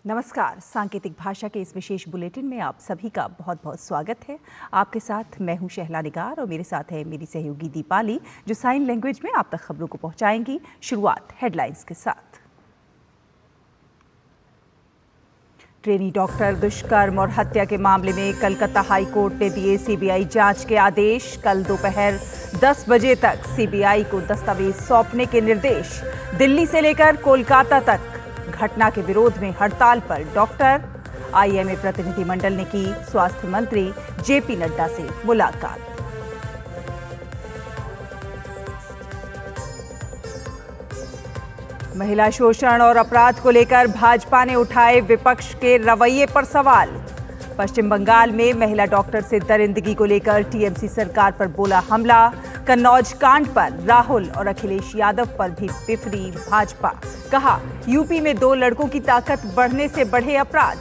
नमस्कार। सांकेतिक भाषा के इस विशेष बुलेटिन में आप सभी का बहुत बहुत स्वागत है। आपके साथ मैं हूं शहला निगार और मेरे साथ है मेरी सहयोगी दीपाली, जो साइन लैंग्वेज में आप तक खबरों को पहुंचाएंगी। शुरुआत हेडलाइंस के साथ। ट्रेनी डॉक्टर दुष्कर्म और हत्या के मामले में कलकत्ता हाई कोर्ट ने दिए सीबीआई जांच के आदेश। कल दोपहर 10 बजे तक सीबीआई को दस्तावेज सौंपने के निर्देश। दिल्ली से लेकर कोलकाता तक घटना के विरोध में हड़ताल पर डॉक्टर। आईएमए प्रतिनिधिमंडल ने की स्वास्थ्य मंत्री जेपी नड्डा से मुलाकात। महिला शोषण और अपराध को लेकर भाजपा ने उठाए विपक्ष के रवैये पर सवाल। पश्चिम बंगाल में महिला डॉक्टर से दरिंदगी को लेकर टीएमसी सरकार पर बोला हमला। कन्नौज कांड पर राहुल और अखिलेश यादव पर भी बिफरी भाजपा। कहा, यूपी में 2 लड़कों की ताकत बढ़ने से बढ़े अपराध।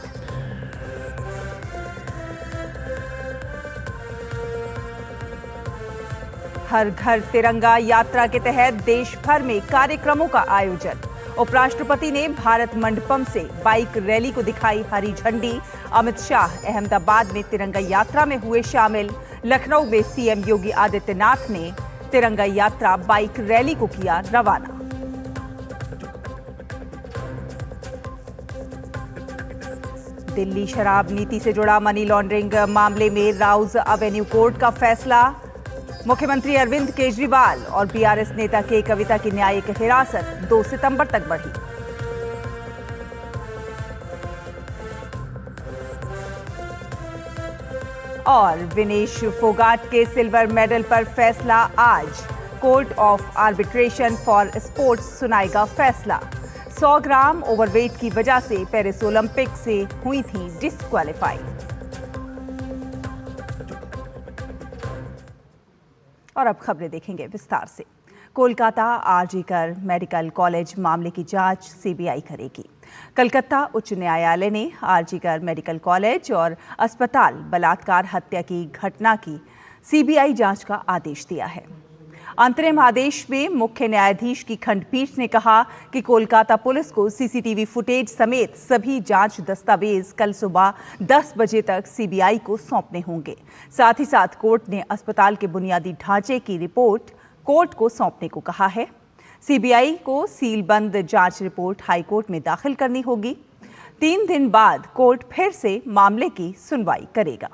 हर घर तिरंगा यात्रा के तहत देश भर में कार्यक्रमों का आयोजन। उपराष्ट्रपति ने भारत मंडपम से बाइक रैली को दिखाई हरी झंडी। अमित शाह अहमदाबाद में तिरंगा यात्रा में हुए शामिल। लखनऊ में सीएम योगी आदित्यनाथ ने तिरंगा यात्रा बाइक रैली को किया रवाना। दिल्ली शराब नीति से जुड़ा मनी लॉन्ड्रिंग मामले में राउज एवेन्यू कोर्ट का फैसला। मुख्यमंत्री अरविंद केजरीवाल और बीआरएस नेता के कविता की न्यायिक हिरासत 2 सितंबर तक बढ़ी। और विनेश फोगाट के सिल्वर मेडल पर फैसला आज। Court of arbitration for sports सुनाएगा फैसला। 100 ग्राम ओवरवेट की वजह से पेरिस ओलंपिक से हुई थी डिस्क्वालीफाई। और अब खबरें देखेंगे विस्तार से। कोलकाता आरजीकर मेडिकल कॉलेज मामले की जांच सीबीआई करेगी। कलकत्ता उच्च न्यायालय ने आरजीकर मेडिकल कॉलेज और अस्पताल बलात्कार हत्या की घटना की सीबीआई जांच का आदेश दिया है। अंतरिम आदेश में मुख्य न्यायाधीश की खंडपीठ ने कहा कि कोलकाता पुलिस को सीसीटीवी फुटेज समेत सभी जांच दस्तावेज कल सुबह 10 बजे तक सीबीआई को सौंपने होंगे। साथ ही साथ कोर्ट ने अस्पताल के बुनियादी ढांचे की रिपोर्ट कोर्ट को सौंपने को कहा है। सीबीआई को सीलबंद जांच रिपोर्ट हाईकोर्ट में दाखिल करनी होगी। 3 दिन बाद कोर्ट फिर से मामले की सुनवाई करेगा।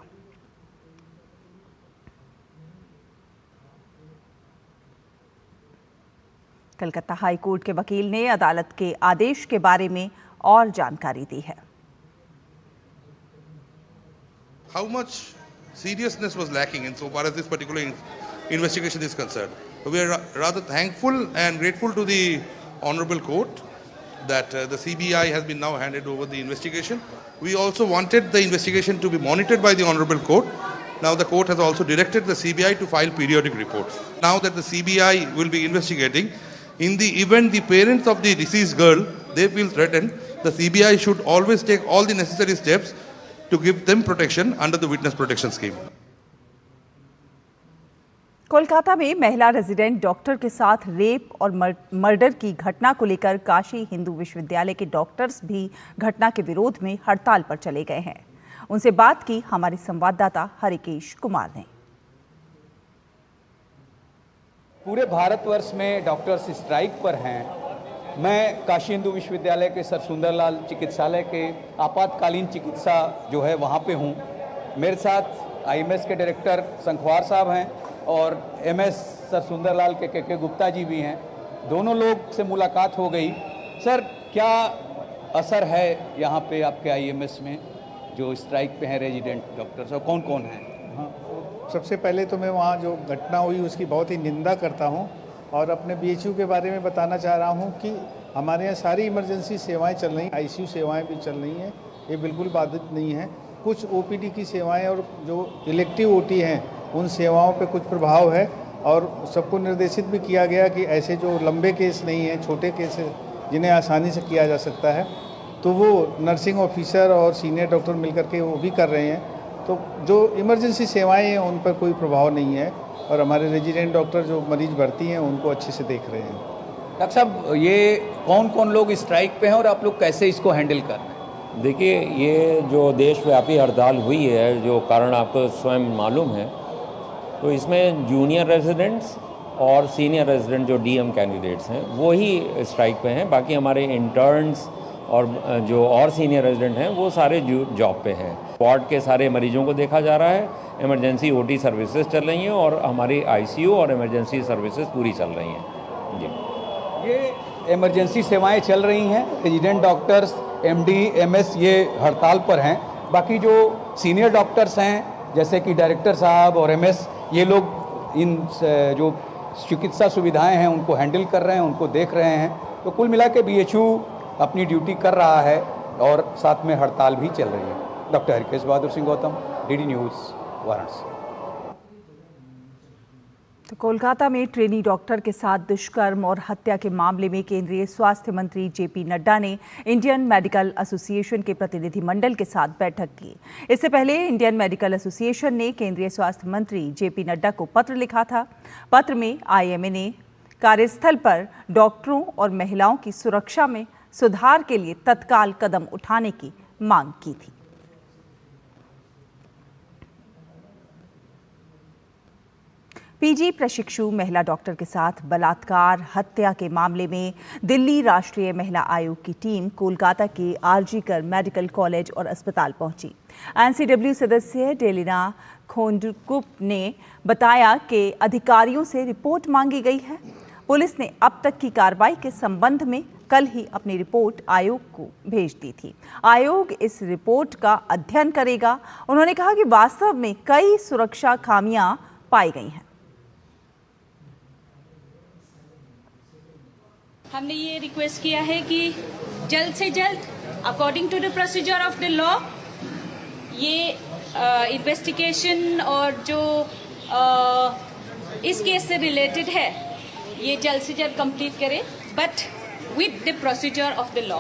कलकत्ता हाई कोर्ट के वकील ने अदालत के आदेश के बारे में और जानकारी दी है। How much seriousness was lacking in so far as this particular investigation is concerned? We are rather thankful and grateful to the Honorable Court that the CBI has been now handed over the investigation. We also wanted the investigation to be monitored by the Honorable Court. Now the court has also directed the CBI to file periodic reports. Now that the CBI will be investigating, in the event the parents of the deceased girl, they feel threatened, the CBI should always take all the necessary steps to give them protection under the witness protection scheme. Kolkata में महिला resident doctor के साथ rape और murder की घटना को लेकर काशी हिंदू विश्वविद्यालय के डॉक्टर्स भी घटना के विरोध में हड़ताल पर चले गए हैं। उनसे बात की हमारे संवाददाता हरिकेश कुमार ने। पूरे भारतवर्ष में डॉक्टर्स स्ट्राइक पर हैं। मैं काशी हिंदू विश्वविद्यालय के सर सुंदरलाल चिकित्सालय के आपातकालीन चिकित्सा जो है वहाँ पे हूँ। मेरे साथ आईएमएस के डायरेक्टर संखवार साहब हैं और एमएस सर सुंदरलाल के गुप्ता जी भी हैं। दोनों लोग से मुलाकात हो गई। सर, क्या असर है यहाँ पे आपके आईएमएस में जो स्ट्राइक पे हैं रेजिडेंट डॉक्टर्स, और कौन कौन हैं? हाँ, सबसे पहले तो मैं वहाँ जो घटना हुई उसकी बहुत ही निंदा करता हूँ और अपने बीएचयू के बारे में बताना चाह रहा हूँ कि हमारे यहाँ सारी इमरजेंसी सेवाएं चल रही हैं, आईसीयू सेवाएं भी चल रही हैं, ये बिल्कुल बाधित नहीं है। कुछ ओपीडी की सेवाएं और जो इलेक्टिव ओटी हैं उन सेवाओं पे कुछ प्रभाव है और सबको निर्देशित भी किया गया कि ऐसे जो लंबे केस नहीं हैं, छोटे केस जिन्हें आसानी से किया जा सकता है, तो वो नर्सिंग ऑफिसर और सीनियर डॉक्टर मिलकर के वो भी कर रहे हैं। तो जो इमरजेंसी सेवाएं हैं उन पर कोई प्रभाव नहीं है और हमारे रेजिडेंट डॉक्टर जो मरीज भर्ती हैं उनको अच्छे से देख रहे हैं। डॉक्टर साहब, ये कौन कौन लोग स्ट्राइक पे हैं और आप लोग कैसे इसको हैंडल कर रहे हैं? देखिए, ये जो देशव्यापी हड़ताल हुई है, जो कारण आपको स्वयं मालूम है, तो इसमें जूनियर रेजिडेंट्स और सीनियर रेजिडेंट जो डीएम कैंडिडेट्स हैं वो ही स्ट्राइक पे हैं। बाकी हमारे इंटर्न्स और जो और सीनियर रेजिडेंट हैं वो सारे जॉब पे हैं। वार्ड के सारे मरीजों को देखा जा रहा है, इमरजेंसी ओटी सर्विसेज चल रही हैं और हमारी आईसीयू और इमरजेंसी सर्विसेज पूरी चल रही हैं। जी, ये इमरजेंसी सेवाएं चल रही हैं। रेजिडेंट डॉक्टर्स, एमडी, एमएस ये हड़ताल पर हैं। बाकी जो सीनियर डॉक्टर्स हैं जैसे कि डायरेक्टर साहब और एमएस, ये लोग इन जो चिकित्सा सुविधाएं हैं उनको हैंडल कर रहे हैं, उनको देख रहे हैं। तो कुल मिला के बीएचयू अपनी ड्यूटी कर रहा है और साथ में हड़ताल भी चल रही है। Doctor Harkesh Bahadur Singh Gautam, DD news, Varanasi. तो कोलकाता में ट्रेनी डॉक्टर के साथ दुष्कर्म और हत्या के मामले में केंद्रीय स्वास्थ्य मंत्री जेपी नड्डा ने इंडियन मेडिकल एसोसिएशन के प्रतिनिधिमंडल के साथ बैठक की। इससे पहले इंडियन मेडिकल एसोसिएशन ने केंद्रीय स्वास्थ्य मंत्री जेपी नड्डा को पत्र लिखा था। पत्र में आईएमए ने कार्यस्थल पर डॉक्टरों और महिलाओं की सुरक्षा में सुधार के लिए तत्काल कदम उठाने की मांग की थी। पीजी प्रशिक्षु महिला डॉक्टर के साथ बलात्कार हत्या के मामले में दिल्ली राष्ट्रीय महिला आयोग की टीम कोलकाता के आरजीकर मेडिकल कॉलेज और अस्पताल पहुंची। एनसीडब्ल्यू सदस्य डेलिना खोंडुकुप ने बताया कि अधिकारियों से रिपोर्ट मांगी गई है। पुलिस ने अब तक की कार्रवाई के संबंध में कल ही अपनी रिपोर्ट आयोग को भेज दी थी। आयोग इस रिपोर्ट का अध्ययन करेगा। उन्होंने कहा कि वास्तव में कई सुरक्षा खामियां पाई गई हैं। हमने ये रिक्वेस्ट किया है कि जल्द से जल्द according to the procedure of the law ये इन्वेस्टिगेशन और जो इस केस से रिलेटेड है ये जल्द से जल्द कंप्लीट करें, but with the procedure of the law.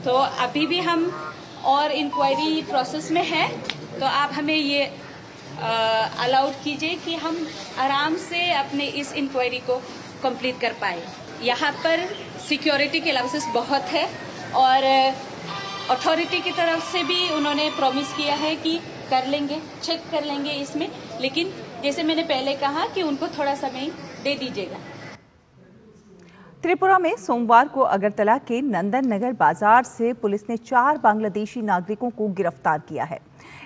तो अभी भी हम और इंक्वायरी प्रोसेस में है, तो आप हमें ये अलाउड कीजिए कि हम आराम से अपने इस इंक्वायरी को कंप्लीट कर पाए। यहाँ पर सिक्योरिटी के अलाउंसेस बहुत है और अथॉरिटी की तरफ से भी उन्होंने प्रॉमिस किया है कि कर लेंगे, चेक कर लेंगे इसमें, लेकिन जैसे मैंने पहले कहा कि उनको थोड़ा समय दे दीजिएगा। त्रिपुरा में सोमवार को अगरतला के नंदन नगर बाजार से पुलिस ने 4 बांग्लादेशी नागरिकों को गिरफ्तार किया है।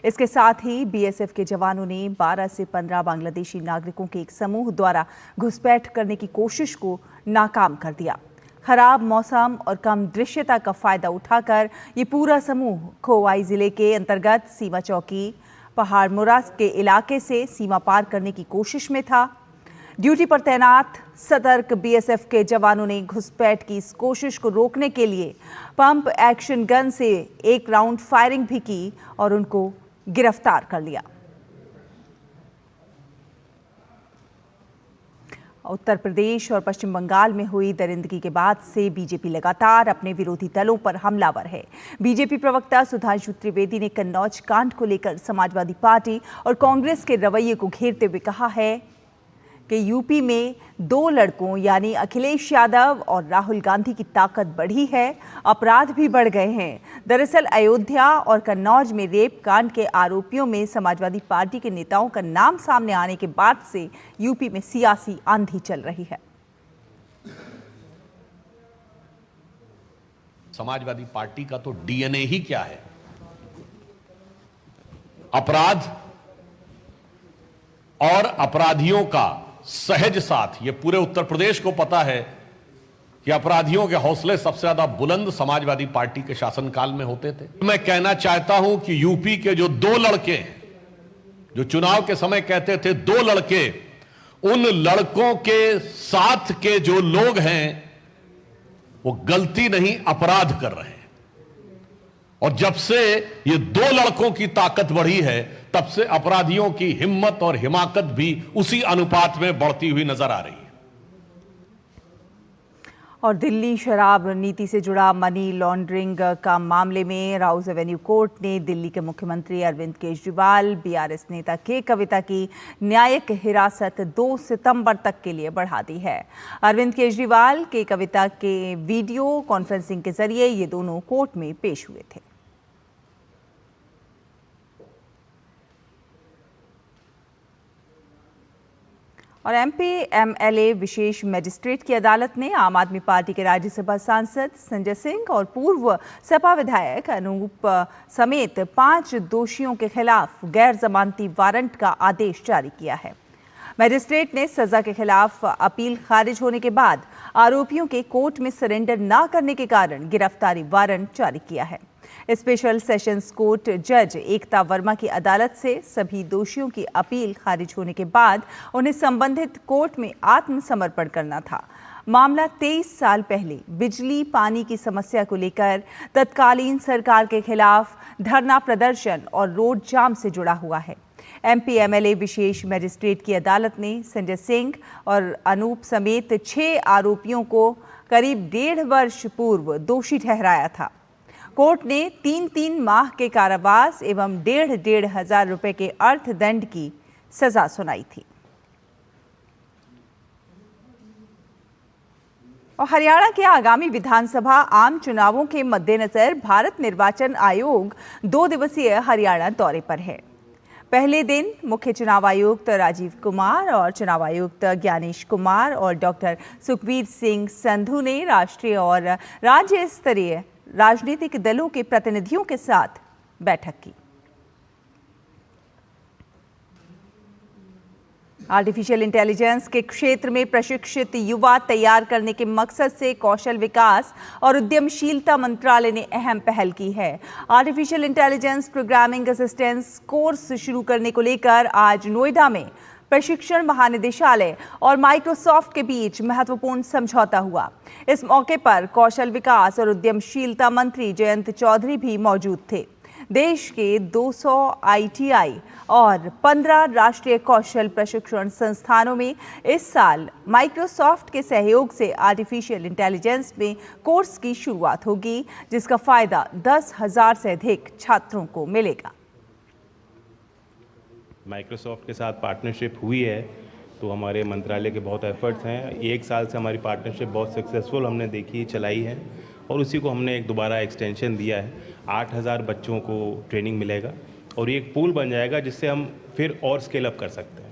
इसके साथ ही बीएसएफ के जवानों ने 12 से 15 बांग्लादेशी नागरिकों के एक समूह द्वारा घुसपैठ करने की कोशिश को नाकाम कर दिया। खराब मौसम और कम दृश्यता का फायदा उठाकर ये पूरा समूह खोवाई जिले के अंतर्गत सीमा चौकी पहाड़मुरा के इलाके से सीमा पार करने की कोशिश में था। ड्यूटी पर तैनात सतर्क बीएसएफ के जवानों ने घुसपैठ की इस कोशिश को रोकने के लिए पंप एक्शन गन से 1 राउंड फायरिंग भी की और उनको गिरफ्तार कर लिया। उत्तर प्रदेश और पश्चिम बंगाल में हुई दरिंदगी के बाद से बीजेपी लगातार अपने विरोधी दलों पर हमलावर है। बीजेपी प्रवक्ता सुधांशु त्रिवेदी ने कन्नौज कांड को लेकर समाजवादी पार्टी और कांग्रेस के रवैये को घेरते हुए कहा है कि यूपी में 2 लड़कों यानी अखिलेश यादव और राहुल गांधी की ताकत बढ़ी है, अपराध भी बढ़ गए हैं। दरअसल अयोध्या और कन्नौज में रेप कांड के आरोपियों में समाजवादी पार्टी के नेताओं का नाम सामने आने के बाद से यूपी में सियासी आंधी चल रही है। समाजवादी पार्टी का तो डीएनए ही क्या है? अपराध और अपराधियों का सहज साथ। ये पूरे उत्तर प्रदेश को पता है कि अपराधियों के हौसले सबसे ज्यादा बुलंद समाजवादी पार्टी के शासनकाल में होते थे। मैं कहना चाहता हूं कि यूपी के जो 2 लड़के जो चुनाव के समय कहते थे 2 लड़के, उन लड़कों के साथ के जो लोग हैं वो गलती नहीं अपराध कर रहे हैं। और जब से ये 2 लड़कों की ताकत बढ़ी है तब से अपराधियों की हिम्मत और हिमाकत भी उसी अनुपात में बढ़ती हुई नजर आ रही है। और दिल्ली शराब नीति से जुड़ा मनी लॉन्ड्रिंग का मामले में राउज एवेन्यू कोर्ट ने दिल्ली के मुख्यमंत्री अरविंद केजरीवाल, बीआरएस नेता के कविता की न्यायिक हिरासत 2 सितंबर तक के लिए बढ़ा दी है। अरविंद केजरीवाल के कविता के वीडियो कॉन्फ्रेंसिंग के जरिए ये दोनों कोर्ट में पेश हुए थे। और एमपी एमएलए विशेष मजिस्ट्रेट की अदालत ने आम आदमी पार्टी के राज्यसभा सांसद संजय सिंह और पूर्व सपा विधायक अनूप समेत 5 दोषियों के खिलाफ गैर जमानती वारंट का आदेश जारी किया है। मजिस्ट्रेट ने सजा के खिलाफ अपील खारिज होने के बाद आरोपियों के कोर्ट में सरेंडर न करने के कारण गिरफ्तारी वारंट जारी किया है। स्पेशल सेशंस कोर्ट जज एकता वर्मा की अदालत से सभी दोषियों की अपील खारिज होने के बाद उन्हें संबंधित कोर्ट में आत्मसमर्पण करना था। मामला 23 साल पहले बिजली पानी की समस्या को लेकर तत्कालीन सरकार के खिलाफ धरना प्रदर्शन और रोड जाम से जुड़ा हुआ है। एमपी एमएलए विशेष मजिस्ट्रेट की अदालत ने संजय सिंह और अनूप समेत 6 आरोपियों को करीब 1.5 वर्ष पूर्व दोषी ठहराया था। कोर्ट ने 3-3 माह के कारावास एवं 1.5 हजार रुपए के अर्थदंड की सजा सुनाई थी। और हरियाणा के आगामी विधानसभा आम चुनावों के मद्देनजर भारत निर्वाचन आयोग 2 दिवसीय हरियाणा दौरे पर है। पहले दिन मुख्य चुनाव आयुक्त राजीव कुमार और चुनाव आयुक्त ज्ञानेश कुमार और डॉक्टर सुखबीर सिंह संधू ने राष्ट्रीय और राज्य स्तरीय राजनीतिक दलों के प्रतिनिधियों के साथ बैठक की। आर्टिफिशियल इंटेलिजेंस के क्षेत्र में प्रशिक्षित युवा तैयार करने के मकसद से कौशल विकास और उद्यमशीलता मंत्रालय ने अहम पहल की है। Artificial intelligence programming assistance course शुरू करने को लेकर आज नोएडा में प्रशिक्षण महानिदेशालय और माइक्रोसॉफ्ट के बीच महत्वपूर्ण समझौता हुआ। इस मौके पर कौशल विकास और उद्यमशीलता मंत्री जयंत चौधरी भी मौजूद थे। देश के 200 आईटीआई और 15 राष्ट्रीय कौशल प्रशिक्षण संस्थानों में इस साल माइक्रोसॉफ्ट के सहयोग से आर्टिफिशियल इंटेलिजेंस में कोर्स की शुरुआत होगी, जिसका फायदा 10,000 से अधिक छात्रों को मिलेगा। माइक्रोसॉफ्ट के साथ पार्टनरशिप हुई है तो हमारे मंत्रालय के बहुत एफर्ट्स हैं। 1 साल से हमारी पार्टनरशिप बहुत सक्सेसफुल हमने देखी चलाई है और उसी को हमने एक दोबारा एक्सटेंशन दिया है। 8,000 बच्चों को ट्रेनिंग मिलेगा और ये एक पूल बन जाएगा जिससे हम फिर और स्केल अप कर सकते हैं।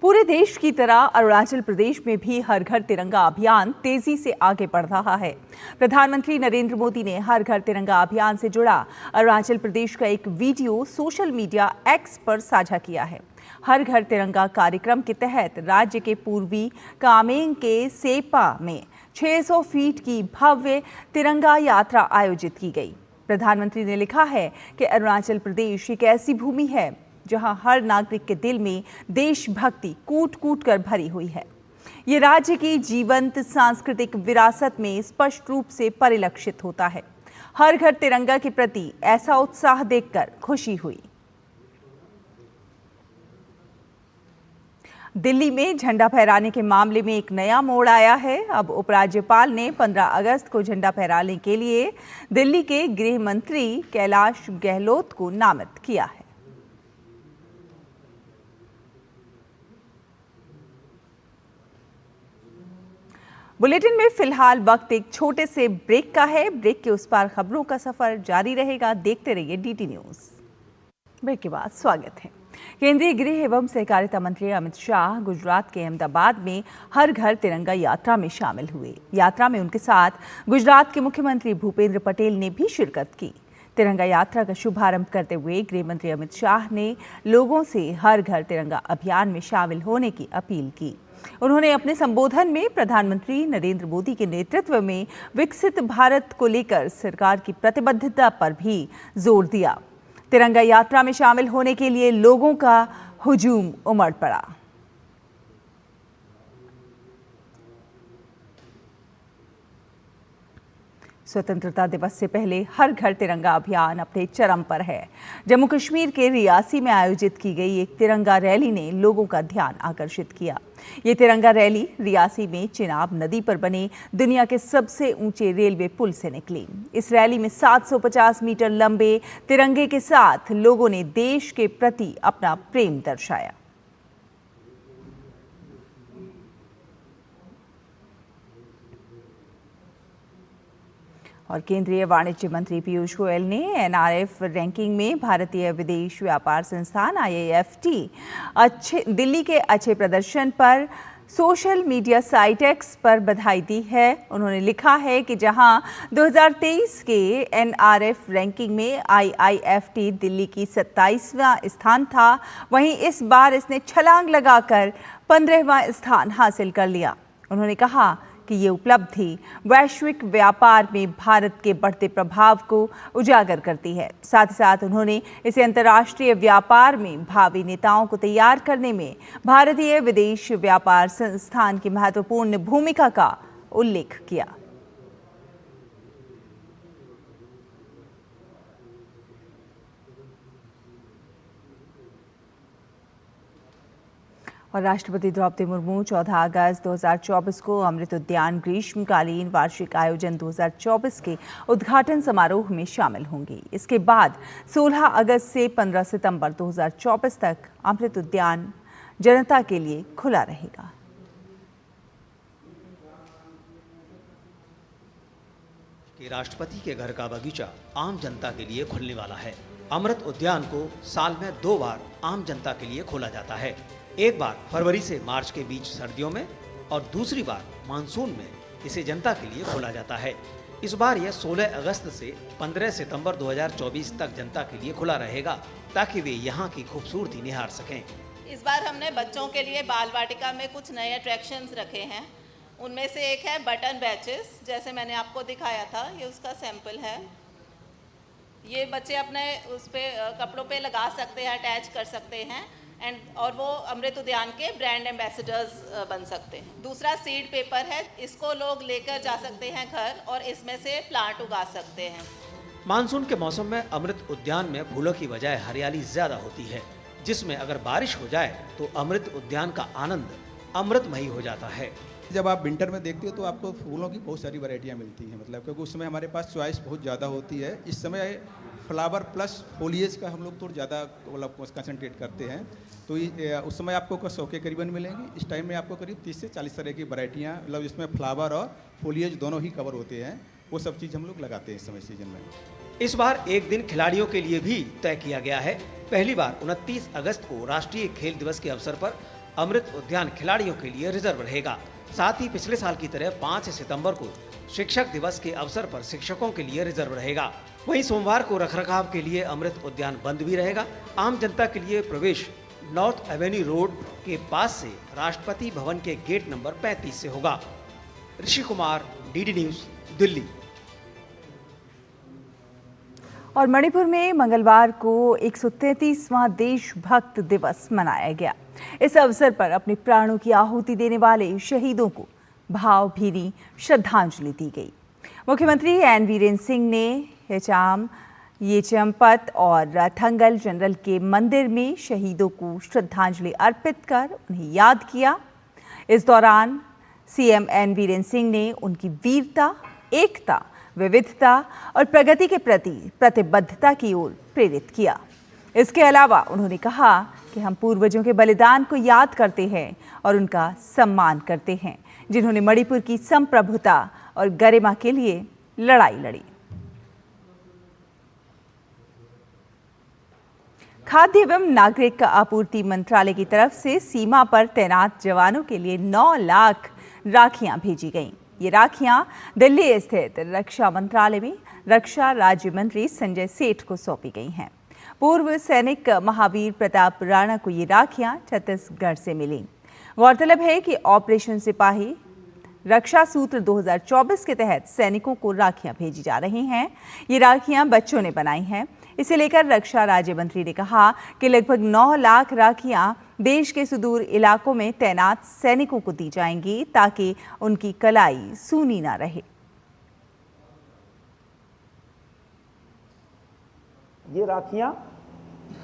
पूरे देश की तरह अरुणाचल प्रदेश में भी हर घर तिरंगा अभियान तेजी से आगे बढ़ रहा है। प्रधानमंत्री नरेंद्र मोदी ने हर घर तिरंगा अभियान से जुड़ा अरुणाचल प्रदेश का एक वीडियो सोशल मीडिया एक्स पर साझा किया है। हर घर तिरंगा कार्यक्रम के तहत राज्य के पूर्वी कामेंग के सेपा में 600 फीट की भव्य तिरंगा यात्रा आयोजित की गई। प्रधानमंत्री ने लिखा है कि अरुणाचल प्रदेश एक ऐसी भूमि है जहां हर नागरिक के दिल में देशभक्ति कूट-कूट कर भरी हुई है। ये राज्य की जीवंत सांस्कृतिक विरासत में स्पष्ट रूप से परिलक्षित होता है। हर घर तिरंगा के प्रति ऐसा उत्साह देखकर खुशी हुई। दिल्ली में झंडा फहराने के मामले में एक नया मोड़ आया है। अब उपराज्यपाल ने 15 अगस्त को झंडा फहराने के लिए दिल्ली के गृह मंत्री कैलाश गहलोत को नामित किया है। बुलेटिन में फिलहाल वक्त एक छोटे से ब्रेक का है। ब्रेक के उस पार खबरों का सफर जारी रहेगा। देखते रहिए डीटी न्यूज। ब्रेक के बाद स्वागत है। केंद्रीय गृह एवं सहकारिता मंत्री अमित शाह गुजरात के अहमदाबाद में हर घर तिरंगा यात्रा में शामिल हुए। यात्रा में उनके साथ गुजरात के मुख्यमंत्री भूपेंद्र पटेल ने भी शिरकत की। तिरंगा यात्रा का शुभारंभ करते हुए गृह मंत्री अमित शाह ने लोगों से हर घर तिरंगा अभियान में शामिल होने की अपील की। उन्होंने अपने संबोधन में प्रधानमंत्री नरेंद्र मोदी के नेतृत्व में विकसित भारत को लेकर सरकार की प्रतिबद्धता पर भी जोर दिया। तिरंगा यात्रा में शामिल होने के लिए लोगों का हुजूम उमड़ पड़ा। स्वतंत्रता दिवस से पहले हर घर तिरंगा अभियान अपने चरम पर है। जम्मू कश्मीर के रियासी में आयोजित की गई एक तिरंगा रैली ने लोगों का ध्यान आकर्षित किया। ये तिरंगा रैली रियासी में चिनाब नदी पर बने दुनिया के सबसे ऊंचे रेलवे पुल से निकली। इस रैली में 750 मीटर लंबे तिरंगे के साथ लोगों ने देश के प्रति अपना प्रेम दर्शाया। और केंद्रीय वाणिज्य मंत्री पीयूष गोयल ने एनआरएफ रैंकिंग में भारतीय विदेश व्यापार संस्थान IIFT दिल्ली के अच्छे प्रदर्शन पर सोशल मीडिया साइट एक्स पर बधाई दी है। उन्होंने लिखा है कि जहां 2023 के एनआरएफ रैंकिंग में IIFT दिल्ली की 27वां स्थान था, वहीं इस बार इसने छलांग लगाकर 15वां स्थान हासिल कर लिया। उन्होंने कहा कि ये उपलब्धि वैश्विक व्यापार में भारत के बढ़ते प्रभाव को उजागर करती है। साथ ही साथ उन्होंने इसे अंतर्राष्ट्रीय व्यापार में भावी नेताओं को तैयार करने में भारतीय विदेश व्यापार संस्थान की महत्वपूर्ण भूमिका का उल्लेख किया। और राष्ट्रपति द्रौपदी मुर्मू 14 अगस्त 2024 को अमृत उद्यान ग्रीष्मकालीन वार्षिक आयोजन 2024 के उद्घाटन समारोह में शामिल होंगी। इसके बाद 16 अगस्त से 15 सितंबर 2024 तक अमृत उद्यान जनता के लिए खुला रहेगा। राष्ट्रपति के घर का बगीचा आम जनता के लिए खुलने वाला है। अमृत उद्यान को साल में 2 बार आम जनता के लिए खोला जाता है। एक बार फरवरी से मार्च के बीच सर्दियों में और दूसरी बार मानसून में इसे जनता के लिए खोला जाता है। इस बार यह 16 अगस्त से 15 सितंबर 2024 तक जनता के लिए खुला रहेगा ताकि वे यहाँ की खूबसूरती निहार सकें। इस बार हमने बच्चों के लिए बाल वाटिका में कुछ नए अट्रैक्शंस रखे हैं। उनमें से एक है बटन बैचेस, जैसे मैंने आपको दिखाया था, ये उसका सैंपल है। ये बच्चे अपने उस पे कपड़ों पे लगा सकते हैं, अटैच कर सकते हैं और वो अमृत उद्यान के ब्रांड एम्बेसडर्स बन सकते हैं। दूसरा सीड पेपर है, इसको लोग लेकर जा सकते हैं घर और इसमें से प्लांट उगा सकते हैं। मानसून के मौसम में अमृत उद्यान में फूलों की बजाय हरियाली ज्यादा होती है, जिसमें अगर बारिश हो जाए तो अमृत उद्यान का आनंद अमृतमयी हो जाता है। जब आप विंटर में देखते हो तो आपको फूलों की बहुत सारी वैरायटियाँ मिलती हैं, मतलब क्योंकि उस समय हमारे पास चॉइस बहुत ज़्यादा होती है। इस समय फ्लावर प्लस फोलिएज का हम लोग थोड़ा ज़्यादा मतलब कंसनट्रेट करते हैं, तो उस समय आपको 100 के करीबन मिलेंगे। इस टाइम में आपको करीब 30 से 40 तरह की वैरायटियाँ, मतलब इसमें फ्लावर और फोलिएज दोनों ही कवर होते हैं, वो सब चीज़ हम लोग लगाते हैं इस समय सीजन में। इस बार एक दिन खिलाड़ियों के लिए भी तय किया गया है। पहली बार 29 अगस्त को राष्ट्रीय खेल दिवस के अवसर पर अमृत उद्यान खिलाड़ियों के लिए रिजर्व रहेगा। साथ ही पिछले साल की तरह 5 सितंबर को शिक्षक दिवस के अवसर पर शिक्षकों के लिए रिजर्व रहेगा। वहीं सोमवार को रखरखाव के लिए अमृत उद्यान बंद भी रहेगा। आम जनता के लिए प्रवेश नॉर्थ एवेन्यू रोड के पास से राष्ट्रपति भवन के गेट नंबर 35 से होगा। Rishi Kumar, DD news, Delhi. और मणिपुर में मंगलवार को 133वां देशभक्त दिवस मनाया गया। इस अवसर पर अपने प्राणों की आहुति देने वाले शहीदों को भावभीनी श्रद्धांजलि दी गई। मुख्यमंत्री एन बीरेन सिंह ने येचमपत और थंगल जनरल के मंदिर में शहीदों को श्रद्धांजलि अर्पित कर उन्हें याद किया। इस दौरान CM एन बीरेन सिंह ने उनकी वीरता, एकता, विविधता और प्रगति के प्रति प्रतिबद्धता की ओर प्रेरित किया। इसके अलावा उन्होंने कहा कि हम पूर्वजों के बलिदान को याद करते हैं और उनका सम्मान करते हैं, जिन्होंने मणिपुर की संप्रभुता और गरिमा के लिए लड़ाई लड़ी। खाद्य एवं नागरिक आपूर्ति मंत्रालय की तरफ से सीमा पर तैनात जवानों के लिए 9 लाख राखियां भेजी गईं। ये राखियां दिल्ली स्थित रक्षा मंत्रालय में रक्षा राज्य मंत्री संजय सेठ को सौंपी गई हैं। पूर्व सैनिक महावीर प्रताप राणा को ये राखियां छत्तीसगढ़ से मिली। गौरतलब है कि ऑपरेशन सिपाही रक्षा सूत्र 2024 के तहत सैनिकों को राखियां भेजी जा रही हैं। ये राखियां बच्चों ने बनाई हैं। इसे लेकर रक्षा राज्य मंत्री ने कहा कि लगभग 9 लाख राखियां देश के सुदूर इलाकों में तैनात सैनिकों को दी जाएंगी ताकि उनकी कलाई सूनी ना रहे। ये राखियां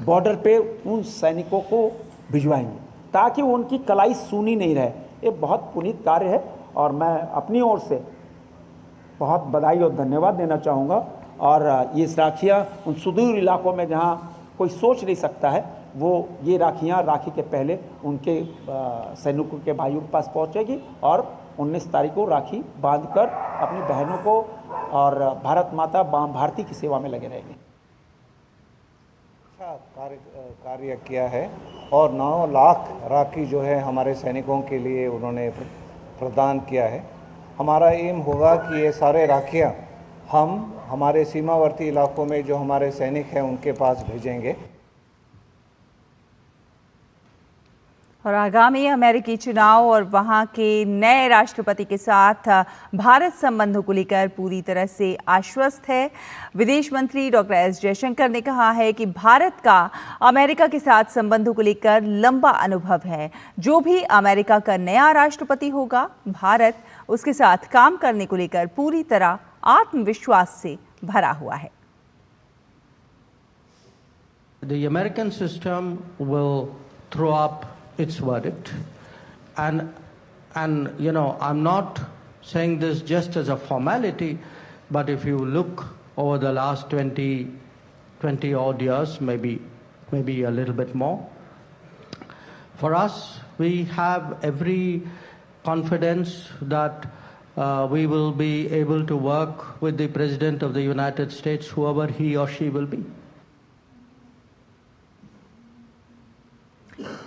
बॉर्डर पे उन सैनिकों को भिजवाएंगे ताकि उनकी कलाई सूनी नहीं रहे। ये बहुत पुनीत कार्य है और मैं अपनी ओर से बहुत बधाई और धन्यवाद देना चाहूँगा। और ये राखियाँ उन सुदूर इलाकों में जहाँ कोई सोच नहीं सकता है, वो ये राखियाँ राखी के पहले उनके सैनिकों के भाइयों के पास पहुँचेगी और 19 तारीख को राखी बांधकर अपनी बहनों को और भारत माता भारती की सेवा में लगे रहेंगे। अच्छा कार्य किया है और 9 लाख राखी जो है हमारे सैनिकों के लिए उन्होंने प्रदान किया है। हमारा एम होगा कि ये सारे राखियाँ हम हमारे सीमावर्ती इलाकों में जो हमारे सैनिक हैं उनके पास भेजेंगे। और आगामी अमेरिकी चुनाव और वहां के नए राष्ट्रपति के साथ भारत संबंधों को लेकर पूरी तरह से आश्वस्त है। विदेश मंत्री डॉक्टर एस जयशंकर ने कहा है कि भारत का अमेरिका के साथ संबंधों को लेकर लंबा अनुभव है। जो भी अमेरिका का नया राष्ट्रपति होगा, भारत उसके साथ काम करने को लेकर पूरी तरह आत्मविश्वास से भरा हुआ है। The American system will throw up its verdict, and you know, I'm not saying this just as a formality, but if you look over the last 20 odd years, maybe a little bit more, for us we have every confidence that we will be able to work with the President of the United States, whoever he or she will be.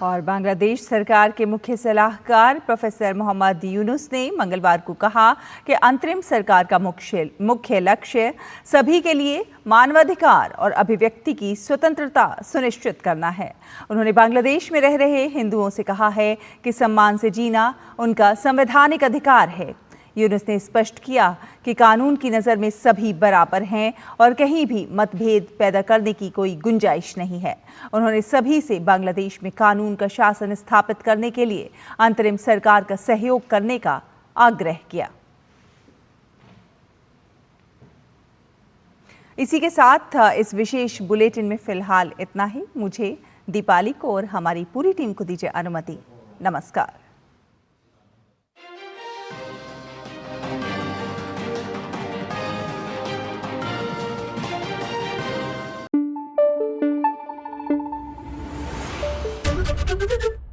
और बांग्लादेश सरकार के मुख्य सलाहकार professor Mohammad Yunus ने मंगलवार को कहा कि अंतरिम सरकार का मुख्य लक्ष्य सभी के लिए मानवाधिकार और अभिव्यक्ति की स्वतंत्रता सुनिश्चित करना है। उन्होंने बांग्लादेश में रह रहे हिंदुओं से कहा है कि सम्मान से जीना उनका संवैधानिक अधिकार है। यूनुस ने स्पष्ट किया कि कानून की नज़र में सभी बराबर हैं और कहीं भी मतभेद पैदा करने की कोई गुंजाइश नहीं है। उन्होंने सभी से बांग्लादेश में कानून का शासन स्थापित करने के लिए अंतरिम सरकार का सहयोग करने का आग्रह किया। इसी के साथ इस विशेष बुलेटिन में फिलहाल इतना ही। मुझे, दीपाली को और हमारी पूरी टीम को दीजिए अनुमति। नमस्कार। Thank you.